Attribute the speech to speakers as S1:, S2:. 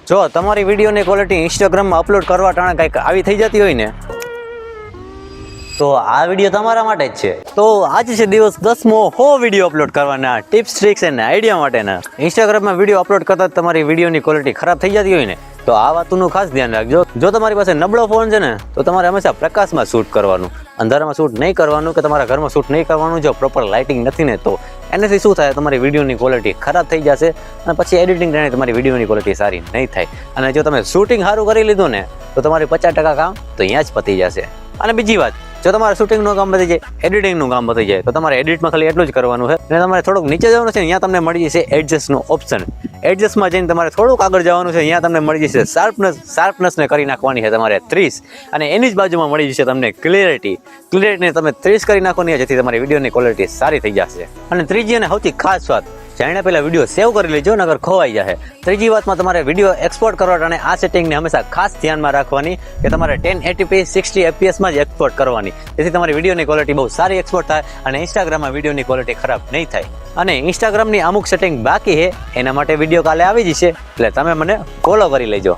S1: જો તમારી વિડીયોની ક્વોલિટી ઇન્સ્ટાગ્રામમાં અપલોડ કરવા ટાણે કંઈક આવી થઈ જતી હોય ને, તો આ વિડીયો તમારા માટે જ છે. તો આજે છે દિવસ 10મો વિડીયો અપલોડ કરવાના ટિપ્સ ટ્રિક્સ અને આઈડિયા માટેના. ઇન્સ્ટાગ્રામમાં વિડીયો અપલોડ કરતા તમારી વિડીયોની ક્વોલિટી ખરાબ થઈ જતી હોય ને, તો આ વાતનું ખાસ ધ્યાન રાખજો. જો તમારી પાસે નબળો ફોન છે ને, તો તમારે હંમેશા પ્રકાશમાં શૂટ કરવાનું, અંધારામાં શૂટ નહીં કરવાનું, કે તમારા ઘરમાં શૂટ નહીં કરવાનું. જો પ્રોપર લાઇટિંગ નથી ને, તો એનાથી શું થાય, તમારી વિડીયોની ક્વોલિટી ખરાબ થઈ જશે અને પછી એડિટિંગ કરીને તમારી વિડીયોની ક્વોલિટી સારી નહીં થાય. અને જો તમે શૂટિંગ સારું કરી લીધું ને, તો તમારી 50% કામ તો અહીંયા જ પતી જશે. અને બીજી વાત, જો તમારે શૂટિંગનું કામ પતી જાય, એડિટિંગનું કામ પતી જાય, તો તમારે એડિટમાં ખાલી એટલું જ કરવાનું છે. અને તમારે થોડુંક નીચે જવાનું છે, અહીંયા તમને મળી જશે એડજસ્ટનું ઓપ્શન. એડજસ્ટમાં જઈને તમારે થોડુંક આગળ જવાનું છે, અહીંયા તમને મળી જશે શાર્પનેસને કરી નાખવાની છે તમારે 30, અને એની જ બાજુમાં મળી જશે તમને ક્લિયરિટીને તમે 30 કરી નાખવાની, જેથી તમારી વિડીયોની ક્વોલિટી સારી થઈ જશે. અને ત્રીજી અને સૌથી ખાસ વાત, જાણે પહેલાં વિડીયો સેવ કરી લેજો, નગર ખોવાઈ જશે. ત્રીજી વાતમાં, તમારે વિડીયો એક્સપોર્ટ કરવા અને આ સેટિંગને હંમેશા ખાસ ધ્યાનમાં રાખવાની કે તમારે 1080p 60 fps જ એક્સપોર્ટ કરવાની, જેથી તમારી વિડીયોની ક્વોલિટી બહુ સારી એક્સપોર્ટ થાય અને ઇન્સ્ટાગ્રામમાં વિડીયોની ક્વોલિટી ખરાબ નહીં થાય. અને ઇન્સ્ટાગ્રામની અમુક સેટિંગ બાકી છે, એના માટે વિડીયો કાલે આવી જશે, એટલે તમે મને ફોલો કરી લેજો.